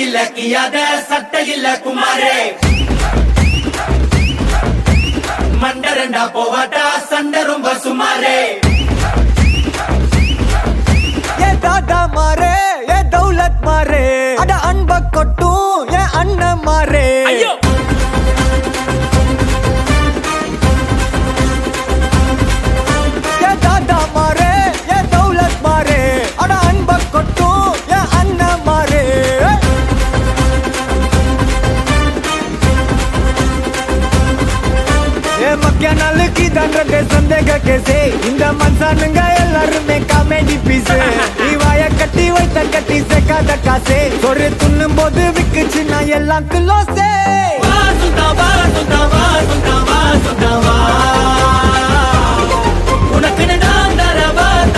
இல்ல கியாத சட்டை இல்ல குமாரே மண்டரண்டா போவாட்டா சண்டை ரொம்ப சுமாரே ஏ தாதா மாறே ஏ தௌலத் மாறே அட அன்ப கொட்டும் ஏ அண்ணன் மாறே ஏ தாதா மாறே ஏ தௌலத் மாறே அட அன்ப கொட்டும் ஏ அண்ணன் மாறே ஏ மக்கிய நாளுக்கு தண்டத்தை சந்தேக கேசே இந்த மனுஷனுங்க எல்லாருமே காமெடி பீஸ் வாய கட்டி வைத்த கட்டி சேர்க்காத காசே ஒரு துண்ணும் போது விக்குச்சு நான் எல்லாம் கிலோசே வா சுல்தான் வா சுல்தான் வா சுல்தான்